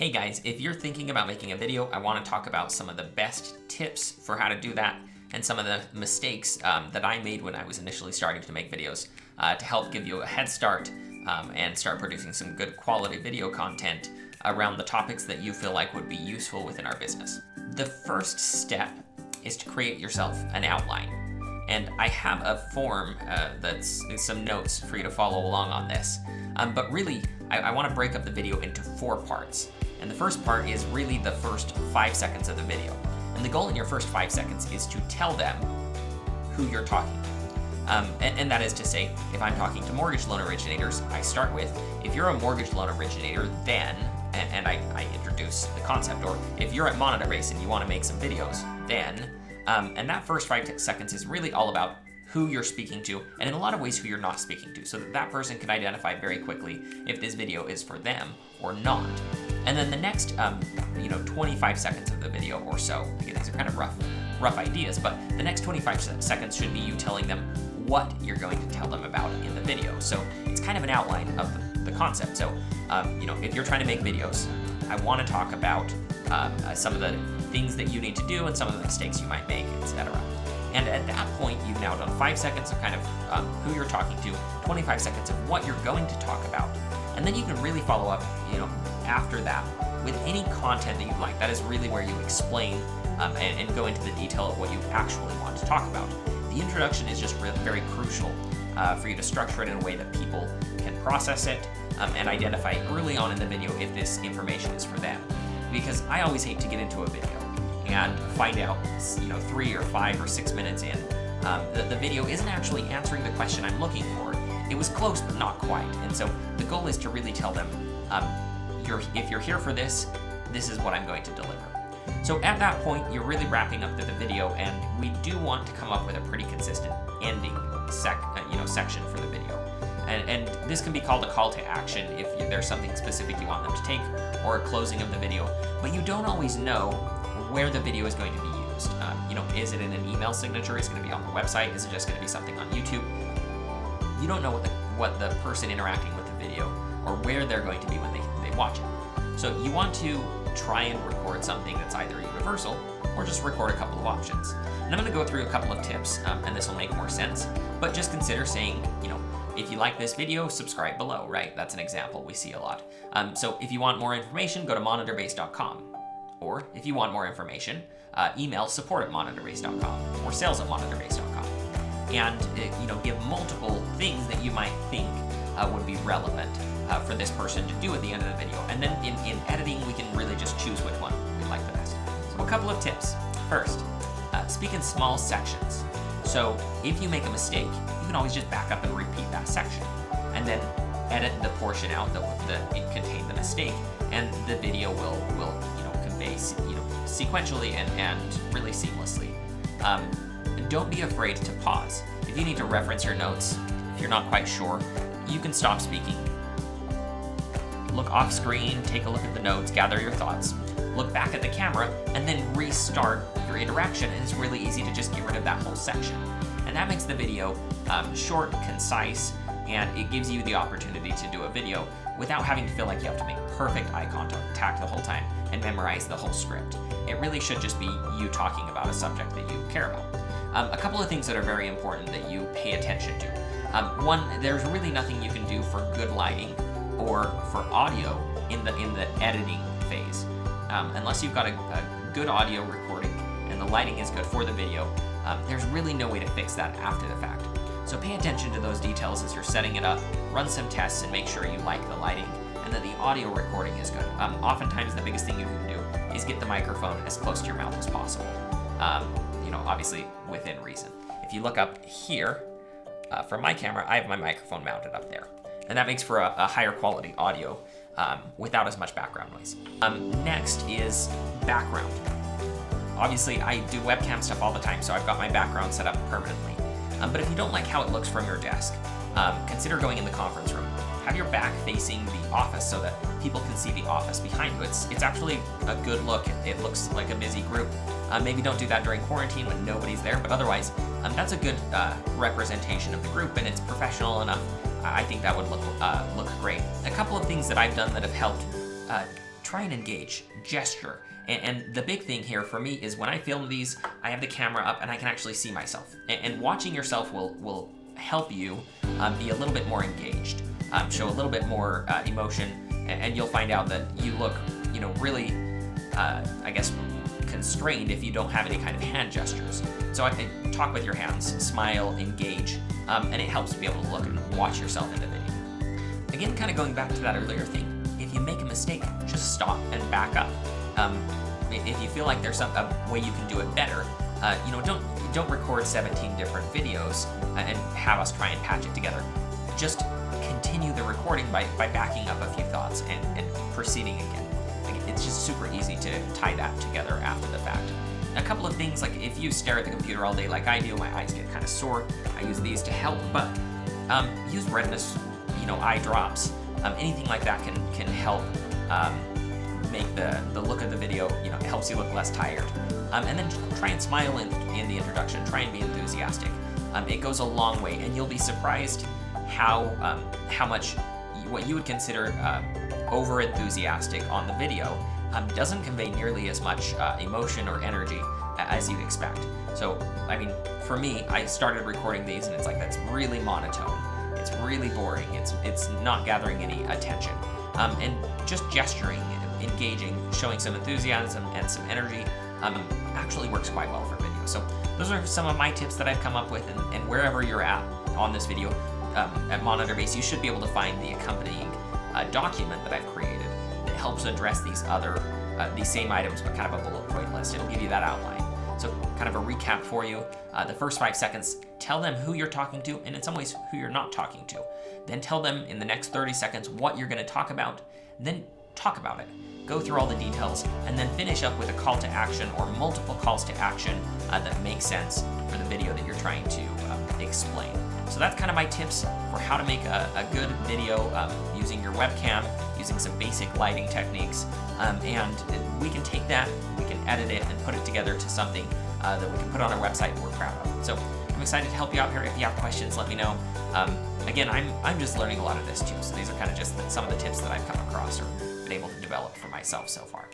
Hey guys, if you're thinking about making a video, I want to talk about some of the best tips for how to do that and some of the mistakes that I made when I was initially starting to make videos to help give you a head start and start producing some good quality video content around the topics that you feel like would be useful within our business. The first step is to create yourself an outline. And I have a form that's some notes for you to follow along on this. But really, I want to break up the video into 4 parts. And the first part is really the first 5 seconds of the video. And the goal in your first 5 seconds is to tell them who you're talking to. And that is to say, if I'm talking to mortgage loan originators, I start with, if you're a mortgage loan originator, then, and I introduce the concept, or if you're at Monitor Base and you want to make some videos, then, and that first 5 seconds is really all about who you're speaking to, and in a lot of ways who you're not speaking to, so that that person can identify very quickly if this video is for them or not. And then the next 25 seconds of the video or so, again, these are kind of rough ideas, but the next 25 seconds should be you telling them what you're going to tell them about in the video. So it's kind of an outline of the concept. So if you're trying to make videos, I want to talk about some of the things that you need to do and some of the mistakes you might make, etc. And at that point, you've now done 5 seconds of kind of who you're talking to, 25 seconds of what you're going to talk about. And then you can really follow up, after that with any content that you like. That is really where you explain and go into the detail of what you actually want to talk about. The introduction is just very crucial for you to structure it in a way that people can process it and identify early on in the video if this information is for them. Because I always hate to get into a video and find out, 3 or 5 or 6 minutes in, that the video isn't actually answering the question I'm looking for. It was close, but not quite. And so the goal is to really tell them, if you're here for this, this is what I'm going to deliver. So at that point, you're really wrapping up the video, and we do want to come up with a pretty consistent ending section for the video. And this can be called a call to action if there's something specific you want them to take, or a closing of the video. But you don't always know where the video is going to be used. Is it in an email signature? Is it going to be on the website? Is it just going to be something on YouTube? You don't know what the person interacting with the video or where they're going to be when they watch it. So you want to try and record something that's either universal or just record a couple of options. And I'm going to go through a couple of tips, and this will make more sense. But just consider saying, if you like this video, subscribe below, right? That's an example we see a lot. So if you want more information, go to monitorbase.com. Or if you want more information, email support@monitorbase.com or sales@monitorbase.com. And give multiple things that you might think would be relevant for this person to do at the end of the video. And then in editing, we can really just choose which one we like the best. So a couple of tips. First, speak in small sections. So if you make a mistake, you can always just back up and repeat that section, and then edit the portion out that it contained the mistake, and the video will convey sequentially and really seamlessly. Don't be afraid to pause. If you need to reference your notes, if you're not quite sure, you can stop speaking. Look off screen, take a look at the notes, gather your thoughts, look back at the camera, and then restart your interaction. And it's really easy to just get rid of that whole section. And that makes the video short, concise, and it gives you the opportunity to do a video without having to feel like you have to make perfect eye contact the whole time and memorize the whole script. It really should just be you talking about a subject that you care about. A couple of things that are very important that you pay attention to. One, there's really nothing you can do for good lighting or for audio in the editing phase. Unless you've got a good audio recording and the lighting is good for the video, there's really no way to fix that after the fact. So pay attention to those details as you're setting it up, run some tests and make sure you like the lighting and that the audio recording is good. Oftentimes the biggest thing you can do is get the microphone as close to your mouth as possible. Obviously within reason. If you look up here, from my camera, I have my microphone mounted up there. And that makes for a higher quality audio without as much background noise. Next is background. Obviously, I do webcam stuff all the time, so I've got my background set up permanently. But if you don't like how it looks from your desk, consider going in the conference room. Have your back facing the office so that people can see the office behind you. It's actually a good look. It looks like a busy group. Maybe don't do that during quarantine when nobody's there, but otherwise, that's a good representation of the group, and it's professional enough. I think that would look great. A couple of things that I've done that have helped try and engage, gesture. And the big thing here for me is when I film these, I have the camera up and I can actually see myself. And watching yourself will help you be a little bit more engaged, show a little bit more emotion, and you'll find out that you look, really, I guess, constrained if you don't have any kind of hand gestures. So I can talk with your hands, smile, engage, and it helps to be able to look and watch yourself in the video. Again, kind of going back to that earlier thing, if you make a mistake, just stop and back up. If you feel like there's a way you can do it better, don't record 17 different videos and have us try and patch it together. Just continue the recording by backing up a few thoughts and proceeding again. It's just super easy to tie that together after the fact. A couple of things, like if you stare at the computer all day like I do, my eyes get kind of sore. I use these to help, but use redness, eye drops. Anything like that can help make the look of the video, it helps you look less tired. And then try and smile in the introduction. Try and be enthusiastic. It goes a long way, and you'll be surprised how much what you would consider over enthusiastic on the video doesn't convey nearly as much emotion or energy as you'd expect. So, I mean, for me, I started recording these, and it's like that's really monotone. It's really boring. It's not gathering any attention. And just gesturing, engaging, showing some enthusiasm and some energy actually works quite well for video. So those are some of my tips that I've come up with, and wherever you're at on this video at Monitorbase, you should be able to find the accompanying document that I've created that helps address these same items, but kind of a bullet point list. It'll give you that outline. So kind of a recap for you. The first 5 seconds, tell them who you're talking to, and in some ways who you're not talking to. Then tell them in the next 30 seconds what you're going to talk about. Then talk about it. Go through all the details, and then finish up with a call to action or multiple calls to action that make sense for the video that you're trying to explain. So that's kind of my tips for how to make a good video using your webcam, using some basic lighting techniques, and we can take that, we can edit it, and put it together to something that we can put on our website and we're proud of. So I'm excited to help you out here. If you have questions, let me know. Again, I'm just learning a lot of this too, so these are kind of just some of the tips that I've come across or been able to develop for myself so far.